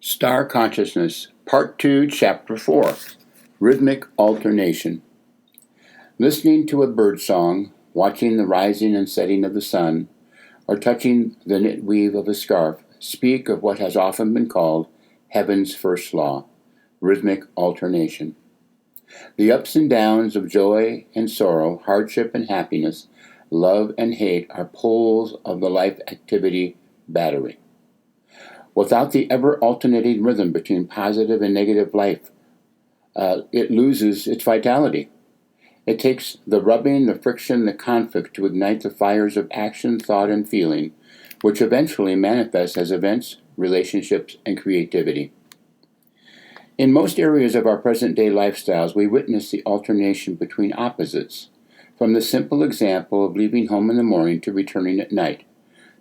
Star Consciousness, Part 2, Chapter 4, Rhythmic Alternation. Listening to a bird song, watching the rising and setting of the sun, or touching the knit weave of a scarf speak of what has often been called heaven's first law, rhythmic alternation. The ups and downs of joy and sorrow, hardship and happiness, love and hate are poles of the life activity battery. Without the ever-alternating rhythm between positive and negative life, it loses its vitality. It takes the rubbing, the friction, the conflict to ignite the fires of action, thought, and feeling, which eventually manifest as events, relationships, and creativity. In most areas of our present-day lifestyles, we witness the alternation between opposites, from the simple example of leaving home in the morning to returning at night,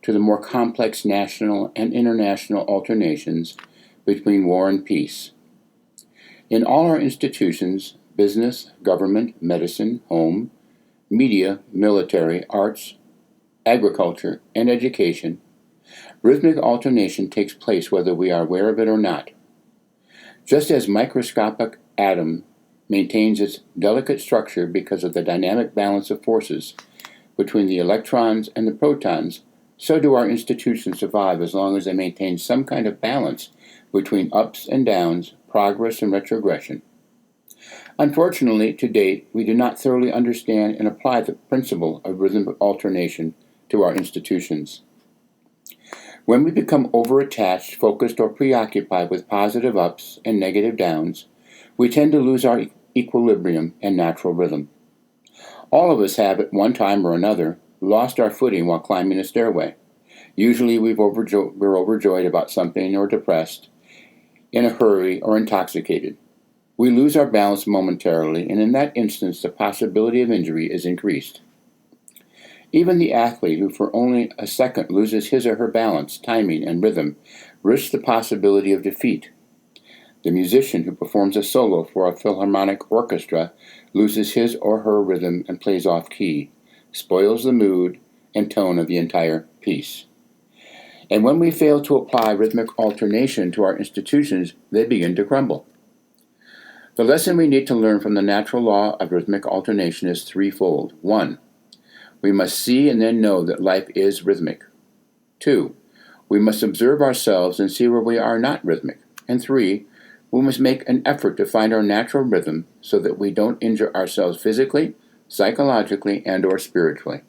to the more complex national and international alternations between war and peace. In all our institutions, business, government, medicine, home, media, military, arts, agriculture, and education, rhythmic alternation takes place whether we are aware of it or not. Just as microscopic atom maintains its delicate structure because of the dynamic balance of forces between the electrons and the protons, so do our institutions survive as long as they maintain some kind of balance between ups and downs, progress and retrogression. Unfortunately, to date, we do not thoroughly understand and apply the principle of rhythmic alternation to our institutions. When we become over-attached, focused, or preoccupied with positive ups and negative downs, we tend to lose our equilibrium and natural rhythm. All of us have, at one time or another, lost our footing while climbing a stairway. Usually we're overjoyed about something or depressed, in a hurry, or intoxicated. We lose our balance momentarily, and in that instance the possibility of injury is increased. Even the athlete who for only a second loses his or her balance, timing, and rhythm risks the possibility of defeat. The musician who performs a solo for a philharmonic orchestra loses his or her rhythm and plays off key, spoils the mood and tone of the entire piece. And when we fail to apply rhythmic alternation to our institutions, they begin to crumble. The lesson we need to learn from the natural law of rhythmic alternation is threefold. 1. We must see and then know that life is rhythmic. 2. We must observe ourselves and see where we are not rhythmic. And 3. We must make an effort to find our natural rhythm so that we don't injure ourselves physically, psychologically, and/or spiritually.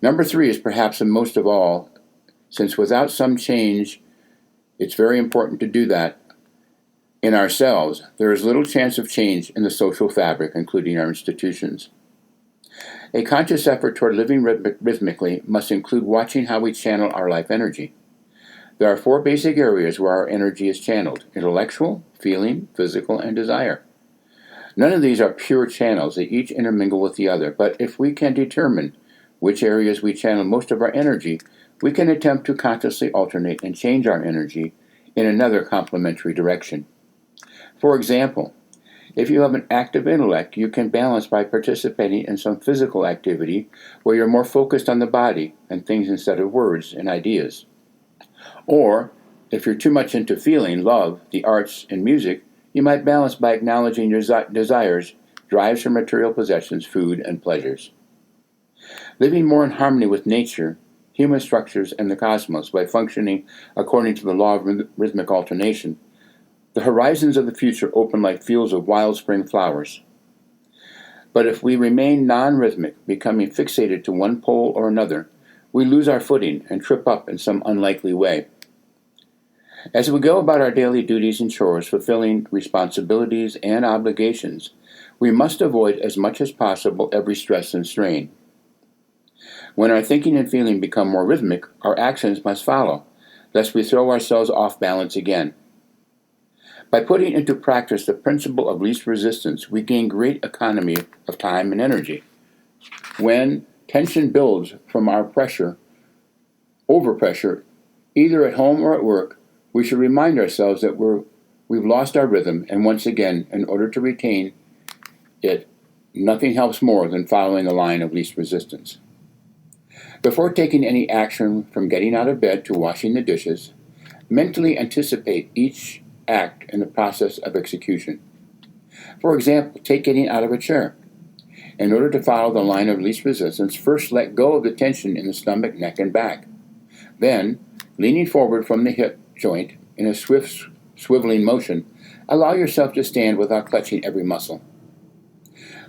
Number 3 is perhaps the most of all, since without some change, it's very important to do that in ourselves. There is little chance of change in the social fabric, including our institutions. A conscious effort toward living rhythmically must include watching how we channel our life energy. There are 4 basic areas where our energy is channeled: intellectual, feeling, physical, and desire. None of these are pure channels. They each intermingle with the other, but if we can determine which areas we channel most of our energy, we can attempt to consciously alternate and change our energy in another complementary direction. For example, if you have an active intellect, you can balance by participating in some physical activity where you're more focused on the body and things instead of words and ideas. Or, if you're too much into feeling, love, the arts, and music, you might balance by acknowledging your desires, drives for material possessions, food, and pleasures. Living more in harmony with nature, human structures, and the cosmos by functioning according to the law of rhythmic alternation, the horizons of the future open like fields of wild spring flowers. But if we remain non-rhythmic, becoming fixated to one pole or another, we lose our footing and trip up in some unlikely way. As we go about our daily duties and chores, fulfilling responsibilities and obligations, we must avoid as much as possible every stress and strain. When our thinking and feeling become more rhythmic, our actions must follow, lest we throw ourselves off balance again. By putting into practice the principle of least resistance, we gain great economy of time and energy. When tension builds from our overpressure, either at home or at work, we should remind ourselves that we've lost our rhythm, and once again, in order to retain it, nothing helps more than following the line of least resistance. Before taking any action, from getting out of bed to washing the dishes, Mentally anticipate each act in the process of execution. For example, take getting out of a chair. In order to follow the line of least resistance, first let go of the tension in the stomach, neck, and back. Then, leaning forward from the hip joint in a swift, swiveling motion, allow yourself to stand without clutching every muscle.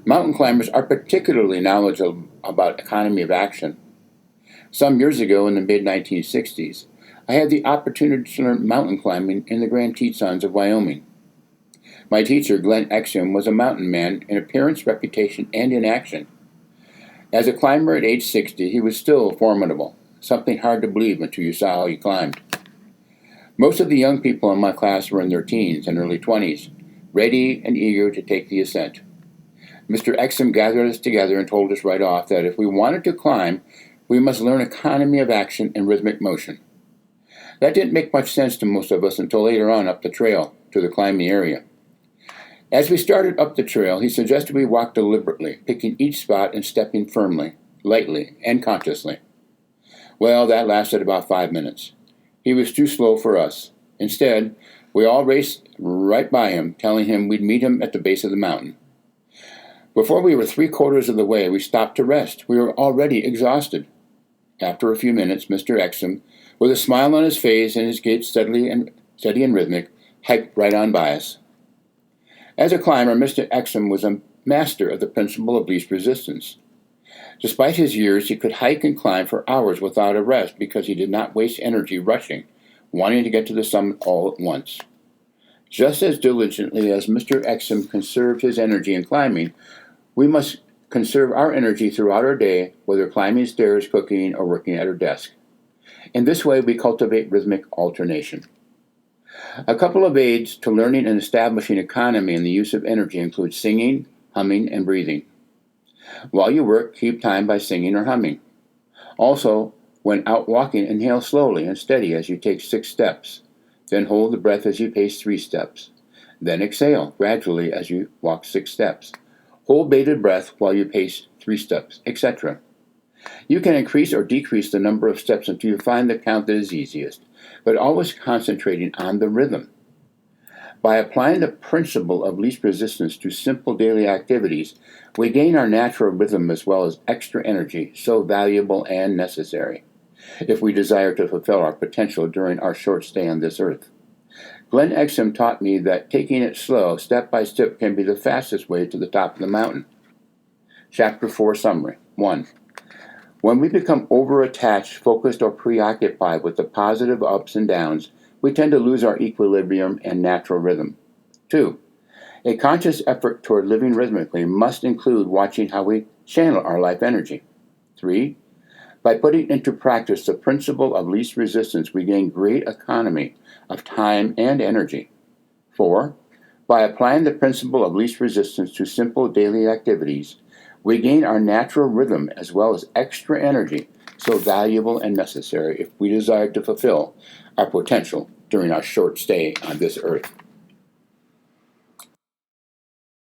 Mountain climbers are particularly knowledgeable about economy of action. Some years ago, in the mid-1960s, I had the opportunity to learn mountain climbing in the Grand Tetons of Wyoming. My teacher, Glenn Exum, was a mountain man in appearance, reputation, and in action. As a climber at age 60, he was still formidable, something hard to believe until you saw how he climbed. Most of the young people in my class were in their teens and early 20s, ready and eager to take the ascent. Mr. Exum gathered us together and told us right off that if we wanted to climb, we must learn economy of action and rhythmic motion. That didn't make much sense to most of us until later on up the trail to the climbing area. As we started up the trail, he suggested we walk deliberately, picking each spot and stepping firmly, lightly, and consciously. Well, that lasted about 5 minutes. He was too slow for us. Instead, we all raced right by him, telling him we'd meet him at the base of the mountain. Before we were 3/4 of the way, we stopped to rest. We were already exhausted. After a few minutes, Mr. Exum, with a smile on his face and his gait steady and rhythmic, hiked right on by us. As a climber, Mr. Exum was a master of the principle of least resistance. Despite his years, he could hike and climb for hours without a rest because he did not waste energy rushing, wanting to get to the summit all at once. Just as diligently as Mr. Exum conserved his energy in climbing, we must conserve our energy throughout our day, whether climbing stairs, cooking, or working at our desk. In this way, we cultivate rhythmic alternation. A couple of aids to learning and establishing economy in the use of energy include singing, humming, and breathing. While you work, keep time by singing or humming. Also, when out walking, inhale slowly and steady as you take 6 steps. Then hold the breath as you pace 3 steps. Then exhale gradually as you walk 6 steps. Hold bated breath while you pace 3 steps, etc. You can increase or decrease the number of steps until you find the count that is easiest, but always concentrating on the rhythm. By applying the principle of least resistance to simple daily activities, we gain our natural rhythm as well as extra energy, so valuable and necessary, if we desire to fulfill our potential during our short stay on this earth. Glenn Exum taught me that taking it slow, step by step, can be the fastest way to the top of the mountain. Chapter 4 Summary 1. When we become over-attached, focused, or preoccupied with the positive ups and downs, we tend to lose our equilibrium and natural rhythm. 2. A conscious effort toward living rhythmically must include watching how we channel our life energy. 3. By putting into practice the principle of least resistance, we gain great economy of time and energy. 4. By applying the principle of least resistance to simple daily activities, we gain our natural rhythm as well as extra energy, so valuable and necessary if we desire to fulfill our potential during our short stay on this earth.